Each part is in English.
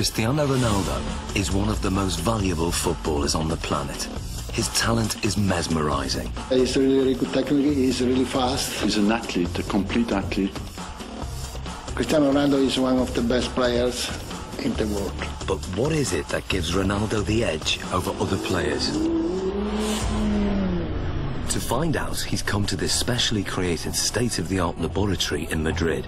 Cristiano Ronaldo is one of the most valuable footballers on the planet. His talent is mesmerizing. He's really good technically, he's really fast. He's an athlete, a complete athlete. Cristiano Ronaldo is one of the best players in the world. But what is it that gives Ronaldo the edge over other players? To find out, he's come to this specially created state-of-the-art laboratory in Madrid.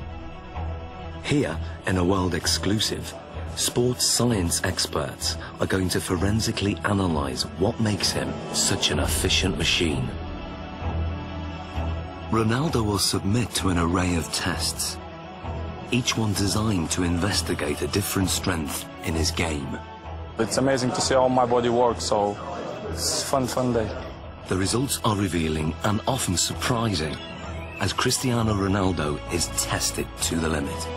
Here, in a world exclusive, sports science experts are going to forensically analyze what makes him such an efficient machine. Ronaldo will submit to an array of tests, each one designed to investigate a different strength in his game. It's amazing to see how my body works, so it's a fun day. The results are revealing and often surprising as Cristiano Ronaldo is tested to the limit.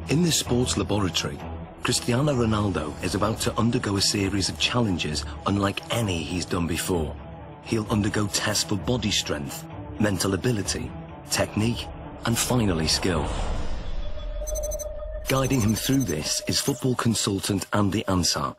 In this sports laboratory, Cristiano Ronaldo is about to undergo a series of challenges unlike any he's done before. He'll undergo tests for body strength, mental ability, technique, and finally skill. Guiding him through this is football consultant Andy Ansar.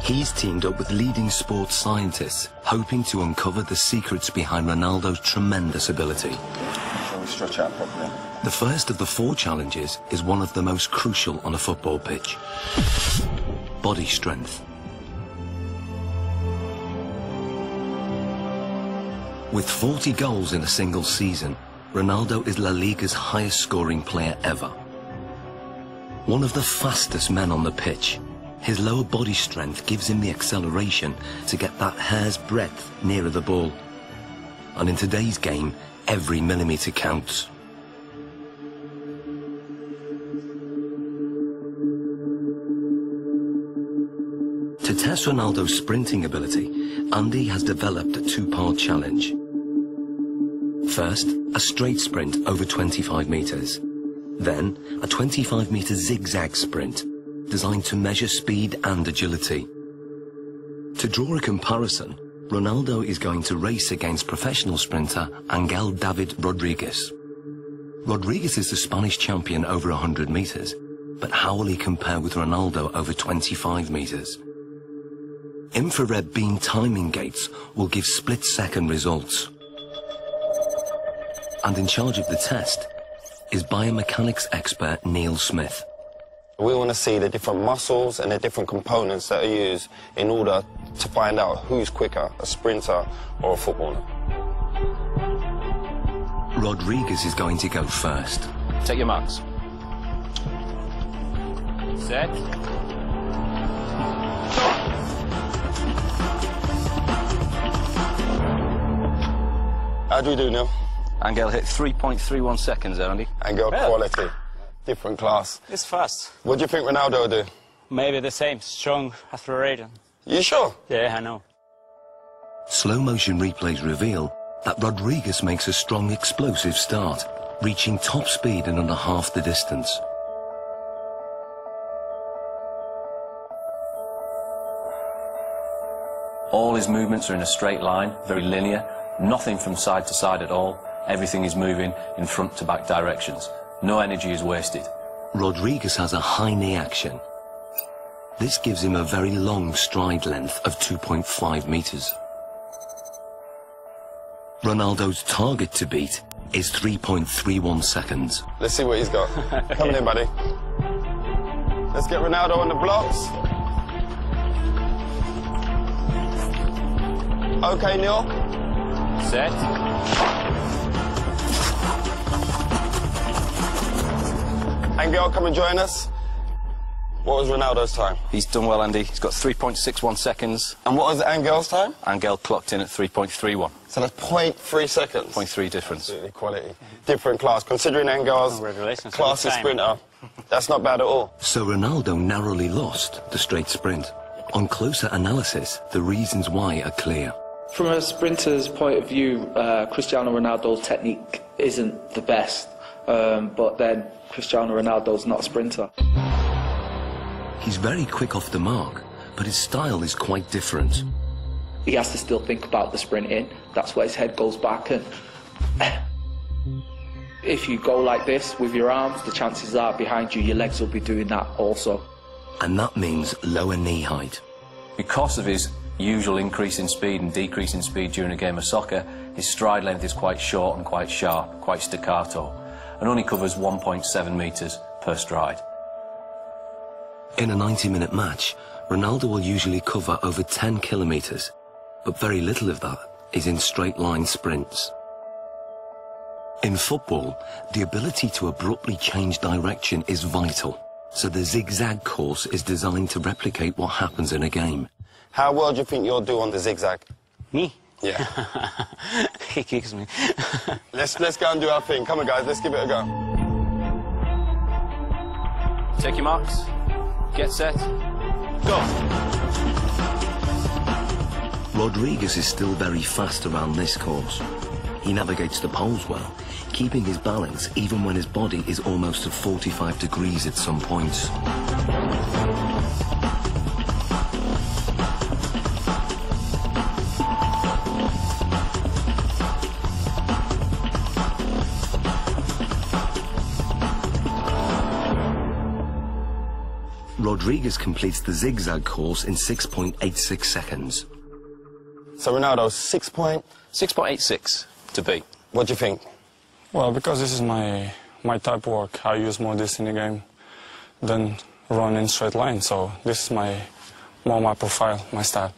He's teamed up with leading sports scientists, hoping to uncover the secrets behind Ronaldo's tremendous ability. Shall we stretch out properly? The first of the 4 challenges is one of the most crucial on a football pitch. Body strength. With 40 goals in a single season, Ronaldo is La Liga's highest scoring player ever. One of the fastest men on the pitch, his lower body strength gives him the acceleration to get that hair's breadth nearer the ball. And in today's game, every millimetre counts. To test Ronaldo's sprinting ability, Andy has developed a 2-part challenge. First, a straight sprint over 25 metres. Then, a 25-metre zigzag sprint, designed to measure speed and agility. To draw a comparison, Ronaldo is going to race against professional sprinter Angel David Rodriguez. Rodriguez is the Spanish champion over 100 metres, but how will he compare with Ronaldo over 25 metres? Infrared beam timing gates will give split-second results. And in charge of the test is biomechanics expert Neil Smith. We want to see the different muscles and the different components that are used in order to find out who's quicker, a sprinter or a footballer. Rodriguez is going to go first. Take your marks. Set. How do we do, Neil? Angel hit 3.31 seconds there, Andy. Angel quality, different class. It's fast. What do you think Ronaldo will do? Maybe the same, strong, acceleration. You sure? Yeah, I know. Slow-motion replays reveal that Rodriguez makes a strong, explosive start, reaching top speed in under half the distance. All his movements are in a straight line, very linear, nothing from side to side at all. Everything is moving in front to back directions. No energy is wasted. Rodriguez has a high knee action. This gives him a very long stride length of 2.5 metres. Ronaldo's target to beat is 3.31 seconds. Let's see what he's got. Come in, buddy. Let's get Ronaldo on the blocks. Okay, Neil. Set. Angel, come and join us. What was Ronaldo's time? He's done well, Andy. He's got 3.61 seconds. And what was Angel's time? Angel clocked in at 3.31. So that's 0.3 seconds. 0.3 difference. Absolutely quality. Different class. Considering Angel's class as sprinter, that's not bad at all. So Ronaldo narrowly lost the straight sprint. On closer analysis, the reasons why are clear. From a sprinter's point of view, Cristiano Ronaldo's technique isn't the best, but then Cristiano Ronaldo's not a sprinter. He's very quick off the mark, but his style is quite different. He has to still think about the sprinting. That's why his head goes back, and if you go like this with your arms, the chances are behind you, your legs will be doing that also. And that means lower knee height. Because of his usual increase in speed and decrease in speed during a game of soccer, his stride length is quite short and quite sharp, quite staccato, and only covers 1.7 metres per stride. In a 90-minute match, Ronaldo will usually cover over 10 kilometres, but very little of that is in straight-line sprints. In football, the ability to abruptly change direction is vital, so the zigzag course is designed to replicate what happens in a game. How well do you think you'll do on the zigzag? Me? Yeah. He kicks me. Let's go and do our thing. Come on, guys, let's give it a go. Take your marks. Get set. Go. Rodriguez is still very fast around this course. He navigates the poles well, keeping his balance even when his body is almost at 45 degrees at some points. Rodriguez completes the zigzag course in 6.86 seconds. So Ronaldo, 6.86 to beat. What do you think? Well, because this is my type of work, I use more this in the game than run in straight line. So this is more my profile, my style.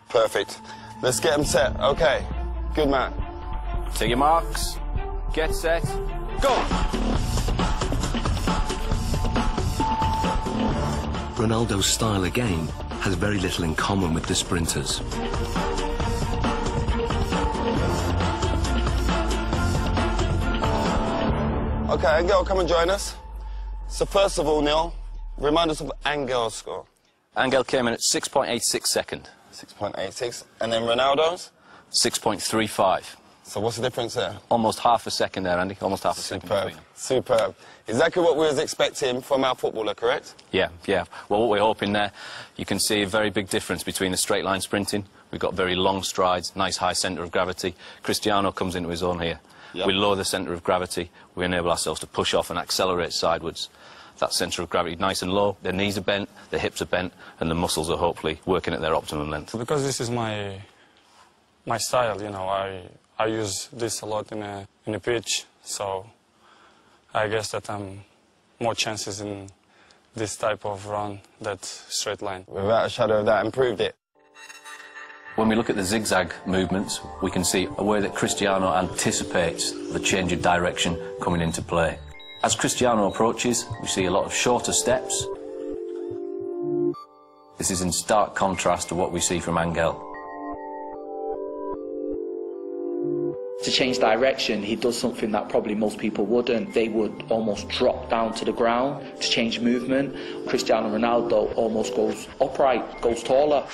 Perfect. Let's get him set. Okay. Good man. Take your marks. Get set. Go. Ronaldo's style again has very little in common with the sprinters. Okay, Angel, come and join us. So first of all, Neil, remind us of Angel's score. Angel came in at 6.86 second. 6.86. And then Ronaldo's? 6.35. So what's the difference there? Almost half a second there, Andy. Almost half a second Superb. between them. Superb. Exactly what we was expecting from our footballer, correct? Yeah. Well, what we're hoping there, you can see a very big difference between the straight line sprinting. We've got very long strides, nice high centre of gravity. Cristiano comes into his own here. Yep. We lower the centre of gravity. We enable ourselves to push off and accelerate sidewards. That centre of gravity nice and low. Their knees are bent, their hips are bent, and the muscles are hopefully working at their optimum length. Because this is my style, you know, I use this a lot in a pitch, so I guess that I'm more chances in this type of run than straight line. Without a shadow of that, improved it. When we look at the zigzag movements, we can see a way that Cristiano anticipates the change of direction coming into play. As Cristiano approaches, we see a lot of shorter steps. This is in stark contrast to what we see from Angel. To change direction, he does something that probably most people wouldn't. They would almost drop down to the ground to change movement. Cristiano Ronaldo almost goes upright, goes taller.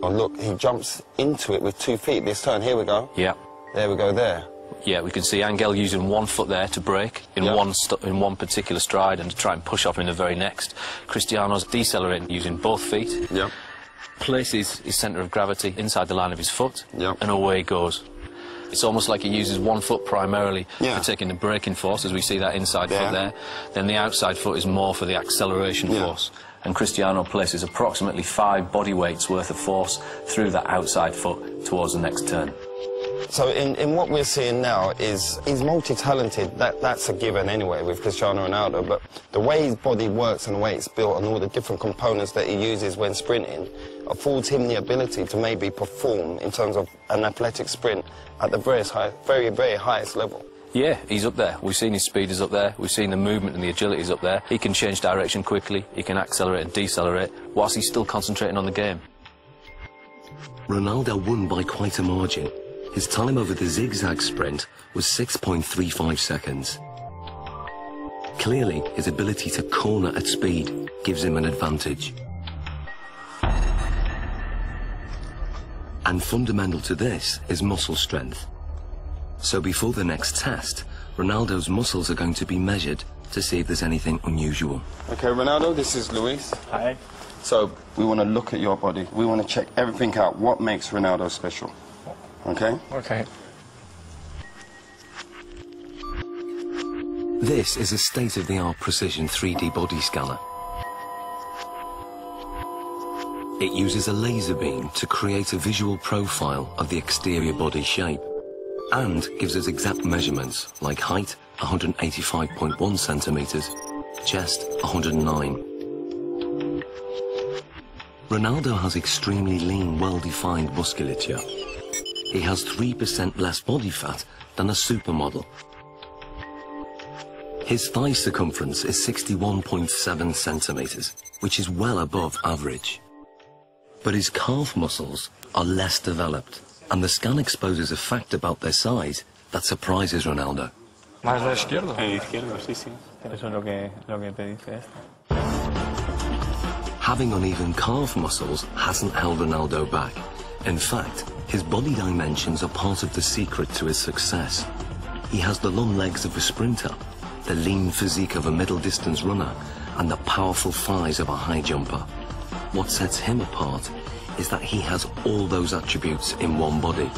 Oh, look, he jumps into it with 2 feet this turn. Here we go. Yeah. There we go, there. Yeah, we can see Angel using 1 foot there to break in one particular stride and to try and push off in the very next. Cristiano's decelerating using both feet. Yeah. Places his centre of gravity inside the line of his foot, and away he goes. It's almost like he uses 1 foot primarily for taking the braking force, as we see that inside foot there. Then the outside foot is more for the acceleration force. And Cristiano places approximately 5 body weights worth of force through that outside foot towards the next turn. So in what we're seeing now is he's multi-talented. That's a given anyway with Cristiano Ronaldo, but the way his body works and the way it's built and all the different components that he uses when sprinting affords him the ability to maybe perform in terms of an athletic sprint at the very, very highest level. Yeah, he's up there. We've seen his speed is up there. We've seen the movement and the agility is up there. He can change direction quickly. He can accelerate and decelerate whilst he's still concentrating on the game. Ronaldo won by quite a margin. His time over the zigzag sprint was 6.35 seconds. Clearly, his ability to corner at speed gives him an advantage. And fundamental to this is muscle strength. So before the next test, Ronaldo's muscles are going to be measured to see if there's anything unusual. Okay, Ronaldo, this is Luis. Hi. So we want to look at your body. We want to check everything out. What makes Ronaldo special? Okay? Okay. This is a state-of-the-art precision 3D body scanner. It uses a laser beam to create a visual profile of the exterior body shape and gives us exact measurements like height 185.1 centimeters, chest 109. Ronaldo has extremely lean, well-defined musculature. He has 3% less body fat than a supermodel. His thigh circumference is 61.7 centimeters, which is well above average. But his calf muscles are less developed, and the scan exposes a fact about their size that surprises Ronaldo. ¿Más la izquierda? Izquierdo, sí, sí. Eso es lo que te dice esto. Having uneven calf muscles hasn't held Ronaldo back. In fact, his body dimensions are part of the secret to his success. He has the long legs of a sprinter, the lean physique of a middle-distance runner, and the powerful thighs of a high jumper. What sets him apart is that he has all those attributes in one body.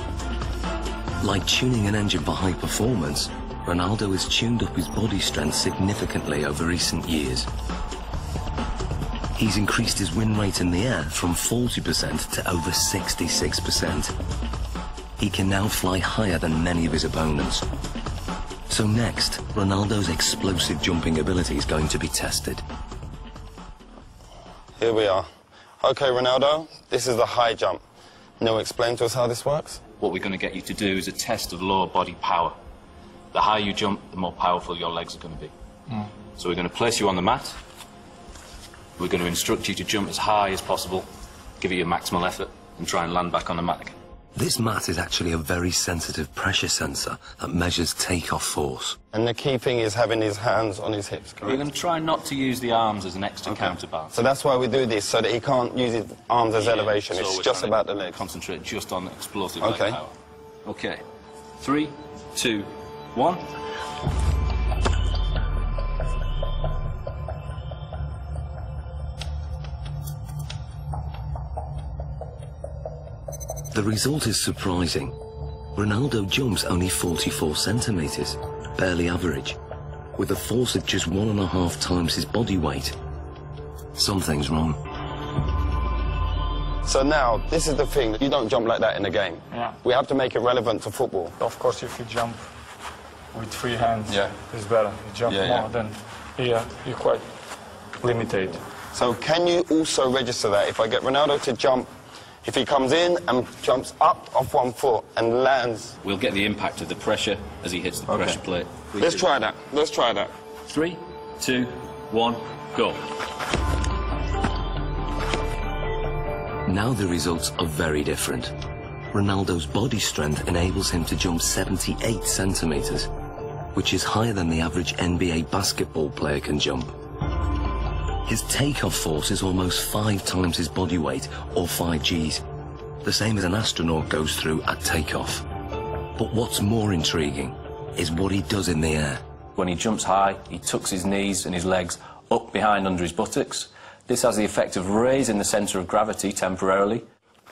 Like tuning an engine for high performance, Ronaldo has tuned up his body strength significantly over recent years. He's increased his win rate in the air from 40% to over 66%. He can now fly higher than many of his opponents. So next, Ronaldo's explosive jumping ability is going to be tested. Here we are. Okay, Ronaldo, this is the high jump. Now explain to us how this works. What we're going to get you to do is a test of lower body power. The higher you jump, the more powerful your legs are going to be. So we're going to place you on the mat. We're going to instruct you to jump as high as possible, give it your maximal effort, and try and land back on the mat again. This mat is actually a very sensitive pressure sensor that measures takeoff force. And the key thing is having his hands on his hips, correct? We're going to try not to use the arms as an extra counterbalance. So that's why we do this, so that he can't use his arms as elevation. So it's we're just trying about to the legs. Concentrate just on explosive leg Okay. power. Okay. 3, 2, 1. The result is surprising. Ronaldo jumps only 44 centimeters, barely average, with a force of just 1.5 times his body weight. Something's wrong. So now, this is the thing, you don't jump like that in the game. Yeah. We have to make it relevant to football. Of course, if you jump with free hands, Yeah. it's better. You jump more, then you're quite limited. So can you also register that? If I get Ronaldo to jump, if he comes in and jumps up off one foot and lands... We'll get the impact of the pressure as he hits the pressure plate. Let's try that. Let's try that. 3, 2, 1, go. Now the results are very different. Ronaldo's body strength enables him to jump 78 centimeters, which is higher than the average NBA basketball player can jump. His takeoff force is almost 5 times his body weight, or 5 Gs, the same as an astronaut goes through at takeoff. But what's more intriguing is what he does in the air. When he jumps high, he tucks his knees and his legs up behind under his buttocks. This has the effect of raising the centre of gravity temporarily,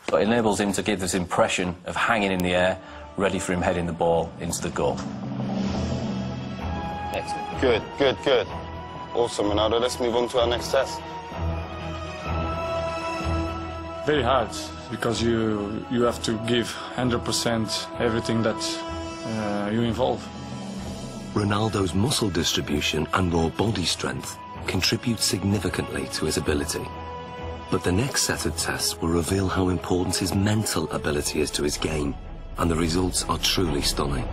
but enables him to give this impression of hanging in the air, ready for him heading the ball into the goal. Excellent. Good, good, good. Awesome, Ronaldo. Let's move on to our next test. Very hard, because you have to give 100% everything that you involve. Ronaldo's muscle distribution and raw body strength contribute significantly to his ability. But the next set of tests will reveal how important his mental ability is to his game, and the results are truly stunning.